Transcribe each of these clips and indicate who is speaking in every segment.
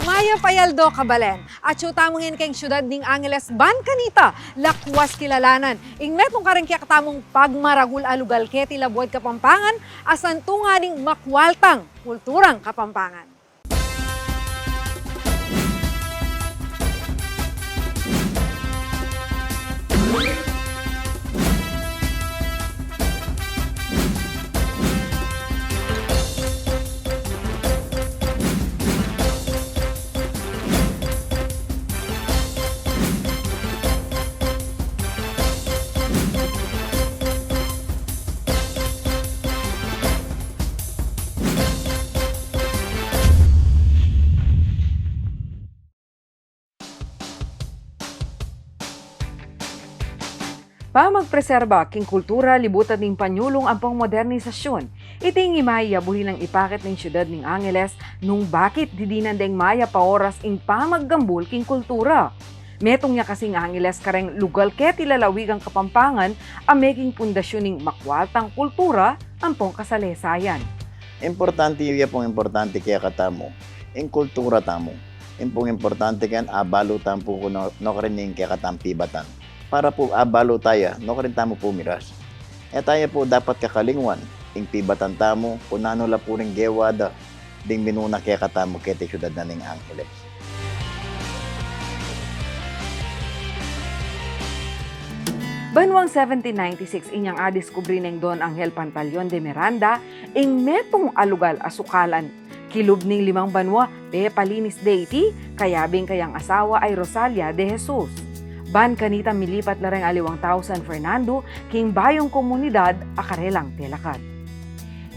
Speaker 1: Maya Payaldo Kabalen, at tamangin keng syudad ning Angeles ban kanita, lakwas kilalanan. Ing metong kareng katamong pagmaragul alugal keti labuad Kapampangan, asan tunga ning makwaltang kulturang Kapampangan. Magpreserba king kultura libutan ning panyulong ampong modernisasyon. Iting imaya buhilang ipakit ning syudad ning Angeles nung bakit didinan deng maya pa oras ing pamaggambol king kultura. Metong niya kasing Angeles kareng lugal ket ilalawig ang Kapampangan ang maging pundasyon ning makwaltang kultura ampong kasalesayan.
Speaker 2: Importante iya pong importante kaya katamo, ing kultura tamo. Impong importante kan abalo tampo ko no karining kaya katampibatan. Para po abalo tayo, no ka rin tamo pumiras. E tayo po dapat kakalingwan, ing pibatan tamo, kunano la po rin gewada, ding minuna kaya katamo kete syudad na ning Angeles.
Speaker 1: Banwang 1796 inyang adiskubri ng Don Angel Pantaleon de Miranda, ing metong alugal asukalan. Kilub ning 5 banwa, palinis deity, kayabing kayang asawa ay Rosalia de Jesus. Ban kanita milipat lareng aliwang tao San Fernando, king bayong komunidad akarelang telakad.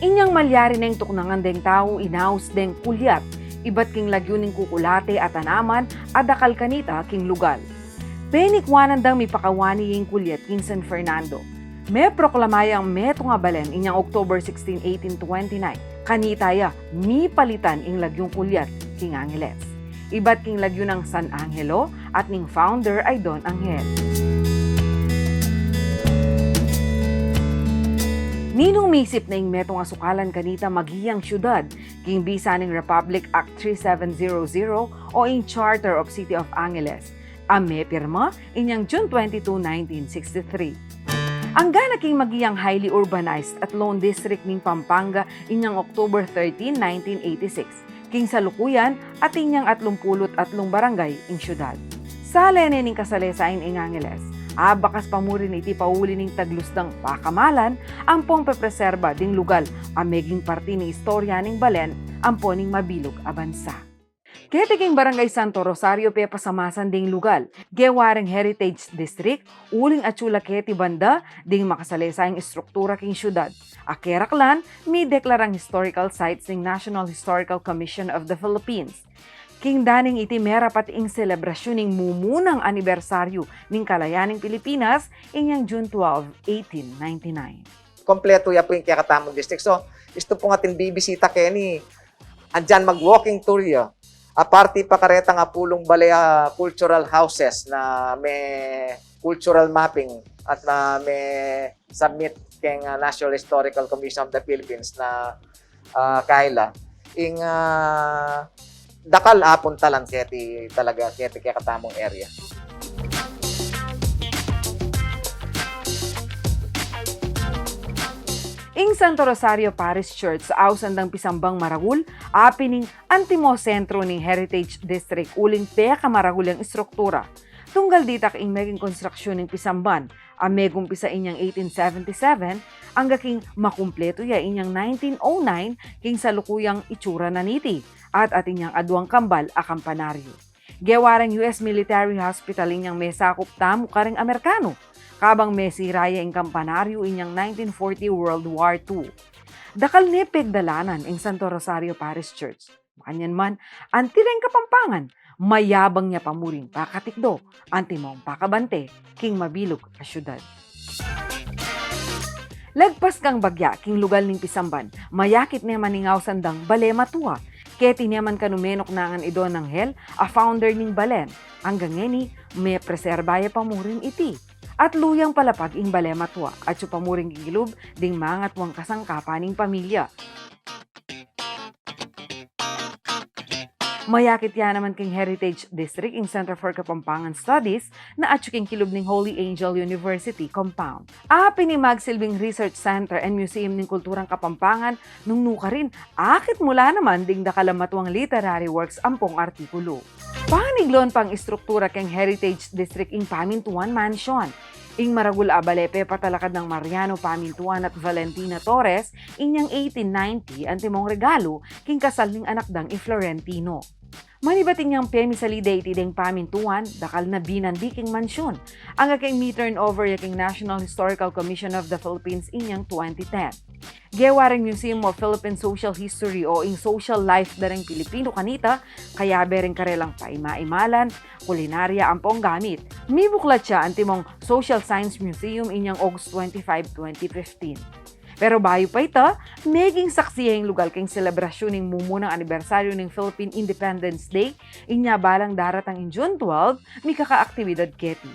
Speaker 1: Inyang malyari neng tuknangan deng tao inaus deng kulyat, ibat king lagyuning kukulate at tanaman, adakal kanita king lugal. Penikwanan dang mipakawani yung kulyat king San Fernando. May proklamayang meto nga balen inyang October 16, 1829. Kanitaya, mi palitan ing lagyong kulyat king Angeles. Ibat king lagyo ng San Angelo at ning founder ay Don Angel. Ninong misip na ing metong asukalan kanita maghiyang syudad, king bisa ning Republic Act 3700 o ing Charter of City of Angeles. Ame pirma inyang June 22, 1963. Ang gana king magiyang highly urbanized at lone district ning Pampanga inyang October 13, 1986. King salukuyan at inyang 33 barangay ing syudad. Sa lene ning kasalesain ing Angeles, bakas pamurin iti pauli ning taglusdang pakamalan, ampong pepreserba ding lugal ang meging parti ning istorya ning balen, ampo ning mabilog a bansa. Ketiging Barangay Santo Rosario pe pasamasan ding lugal, gewareng Heritage District, uling atsula keti banda ding makasalesayang istruktura king syudad. Akeraklan, may deklarang historical sites ng National Historical Commission of the Philippines. King daning iti merapat ing selebrasyon ning mumunang anibersaryo ning kalayaning Pilipinas inyang June 12, 1899.
Speaker 3: Kompleto ya po yung kakatamong district. So, isto po ating bibisita keni. Andyan mag-walking tour ya. Party pa kareta nga pulong balaya cultural houses na may cultural mapping at na may submit keng National Historical Commission of the Philippines na kaila ing dakal apon talang keti talaga keti kaya katamong area.
Speaker 1: Ing Santo Rosario Parish Church sa Ausandang Pisambang Maragul, apining antimo sentro ning Heritage District uling peka maragul ang istruktura. Tunggal ditak ing naging konstruksyon ning Pisamban, amegong pisa inyang 1877, ang gaking makumpleto ya inyang 1909 king salukuyang itsura na niti, at atinyang adwang kambal a kampanaryo. Gewarang US Military Hospital inyang may sakop tamo kareng Amerikano, kabang Messi Raya ing kampanaryo inyang 1940 World War II. Dakal nepeg dalanan ing Santo Rosario Parish Church. Makanyan man, antireng Kapampangan, mayabang niya pamuring pakatikdo, antimong pakabante, king mabilog a syudad. Lagpas kang bagya, king lugal ning Pisamban, mayakit niya maningaw sandang balema tuwa, keti niya man kanumenok nangan ido ng hel, a founder ning balen, hanggang ngeni, may preserbaya pamurin iti. At luyang palapag ing balema tuwa at pamuring gigilub ding mangat wang kasangkapaning pamilya. Mayakit yan naman king Heritage District ing Center for Kapampangan Studies na atsuking kilub ning Holy Angel University compound. Apin ni magsilbing research center and museum ning kulturang Kapampangan nung nuka rin akit mula naman ding dakalamatuang literary works ampong artikulo. Paniglon pang istruktura king Heritage District ing Pamintuan Mansion. Ing Maragul Abalepe patalakad ng Mariano Pamintuan at Valentina Torres inyang 1890 ang timong regalo king kasal ning anak dang i Florentino. Manibating niyang pemisali deity ding Pamintuan, dakal na binandiking mansyon. Ang aking turnover yaking National Historical Commission of the Philippines inyang 2010. Gewaring Museum of Philippine Social History o ing social life daring Pilipino kanita, kaya bereng karelang paima-imalan, kulinarya ampong gamit. Mibuklat siya ang timong Social Science Museum inyang August 25, 2015. Pero bayo pa ito, naging saksiyang lugar kang selebrasyon ng mumunang anibersaryo ng Philippine Independence Day, inya balang daratang in June 12, may kakaaktibidad keti.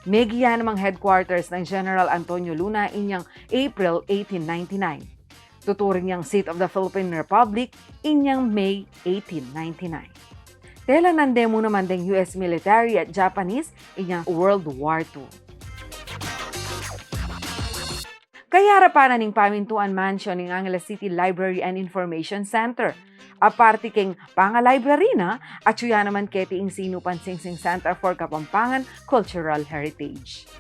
Speaker 1: Megiya namang headquarters ng General Antonio Luna inyang April 1899. Tuturing niyang seat of the Philippine Republic inyang May 1899. Tela nandemo naman ding US military at Japanese inyang World War II. Kaya harapanan ng Pamintuan Mansion ng Angeles City Library and Information Center. Aparte king panga-library na at suya naman keti ing Sinupan Singsing Center for Kapampangan Cultural Heritage.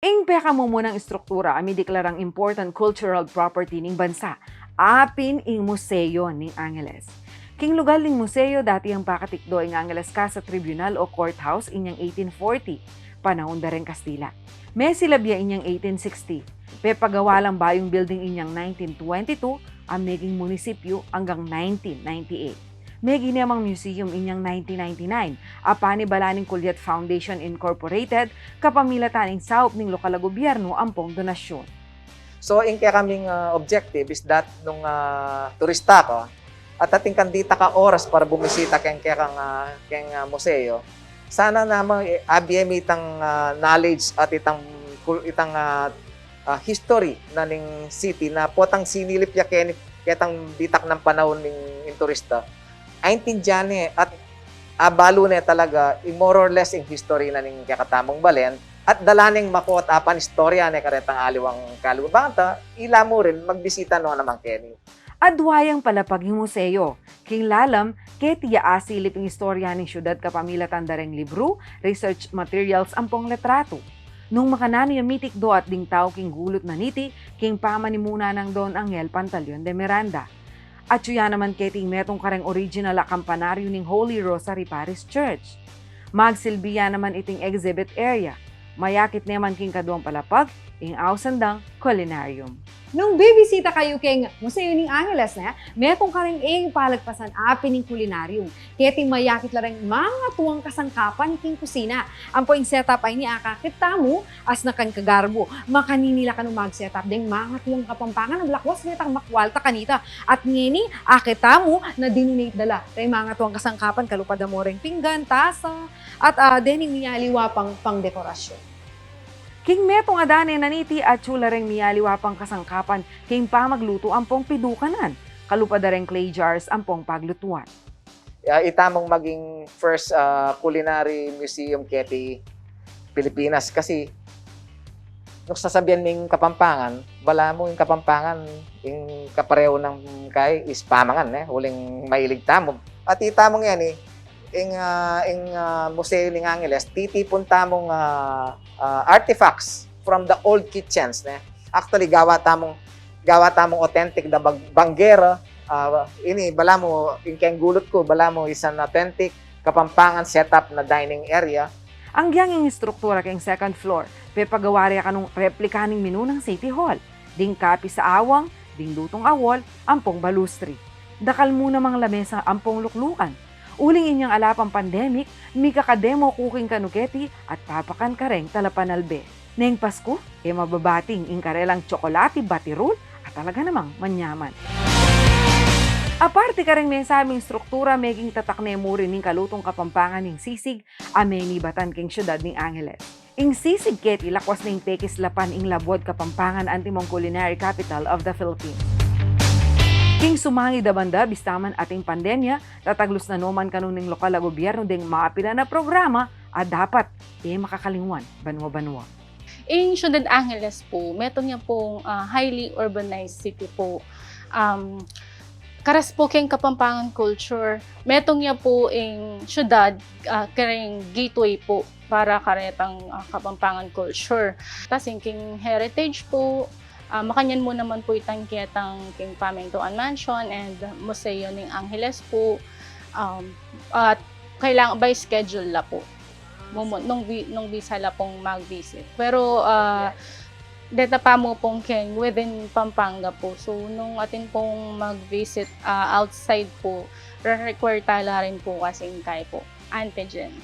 Speaker 1: Ing peka mo munang istruktura ami deklarang important cultural property ning bansa. Apin ing museo ning Angeles. King lugar ning museo dati ang pakatikdo ing Angeles Casa Tribunal o Courthouse inyang 1840, panahon dareng Kastila. May silabya inyang 1860. Pepagawa lang bayong building inyang 1922 ang meging munisipyo hanggang 1998. May ginamang museum inyang 1999. Apani balaning Kulyat Foundation Incorporated kapamilatan ing saup ning lokal na gobyerno ampong donasyon.
Speaker 3: So, in kaya kaming objective is that nung turista ko, at ating kandita ka oras para bumisita keng museo, sana namang abiyem itang knowledge at itang history na ning city na potang sinilip ya ketang bitak ng panahon ning turista. Aintindihan at abalo na talaga more or less in history na ning kakatamong balen at dalaning makot apan istorya na karetang aliwang kalubanta ila mo rin magbisita no naman keni.
Speaker 1: Adwayang palapag yung museo. King lalam, ketiya asilip ang istorya ng syudad kapamilatan dareng libro, research materials ampong letrato. Nung makanano yung mitik do at ding tao king gulot na niti, king pamanimuna ng Don Angel Pantaleon de Miranda. At suya naman keting metong kareng original a kampanaryo ng Holy Rosary Parish Church. Magsilbiya naman iting exhibit area. Mayakit naman king kaduang palapag, ing ausandang culinarium.
Speaker 4: Nung bibisita kayo keng Museo ng Angeles na, metong karing ing palagpasan apin ng kulinarium. Kaya mayakit larang mga tuwang kasangkapan king kusina. Ang poing setup ay ni akakita mo as na kan kagarbo. Makaninila ka nung mag-setup ding mga tuwang kapampangan ng lakwas netang makwalta kanita. At ngini, akita mo na dinonate dala. Tay mga tuwang kasangkapan, kalupada mo ring pinggan, tasa, at dening niyaliwa pang dekorasyon.
Speaker 1: King metong adane naniti at chulareng miyaliwa pang kasangkapan king pamagluto ampong pidukanan. Kalupadareng clay jars ampong paglutuan.
Speaker 3: Itamong maging first culinary museum keti Pilipinas kasi nung sasabihan ning Kapampangan, bala mo yung Kapampangan, yung kapareho ng kay is pamangan, huling mahilig tamo. At itamong yan ing museo ng Angeles, titipon tamong artifacts from the old kitchens. Actually, gawa tamong authentic na banggera. Ini, bala mo, yung keng gulot ko, bala mo isang authentic Kapampangan setup na dining area.
Speaker 1: Ang giyanging istruktura keng second floor, pepagawarya ka nung replika ng menu ng City Hall. Ding kapi sa awang, ding dutong awol, ampong balustri. Dakal muna mga lamesa ampong luklukan. Uling inyang alapang pandemic, may kakademo cooking kanuketi at papakan kareng talapanalbe. Neng Pasko, mababating ingkarelang tsokolate batirul at talaga namang manyaman. Aparte kareng may sabing struktura meging tatakne mo rin ng kalutong Kapampangan ng sisig ameni batan king syudad ng Angeles. Ing sisig keti lakwas ng Pekislapan ing labwad Kapampangan antimong culinary capital of the Philippines. King sumangi da banda bistaman ating pandemya, tataglos na noman kanuning lokal a gobyerno ding maapila na programa at dapat makakalingwan banwa-banwa.
Speaker 5: In Ciudad Angeles po, meron niya pong highly urbanized city po. Karas po keng Kapampangan culture, metong niya po in syudad, kering gateway po para karetang Kapampangan culture. Tas king heritage po, makanyan mo naman po itang kitang king Pamintuan Mansion and Museo ng Angeles po. At kailangan by schedule la po. Nung visa la pong mag-visit. Pero data pa mo pong king within Pampanga po. So nung atin pong mag-visit outside po, re-require tala rin po kasing kay po antigen.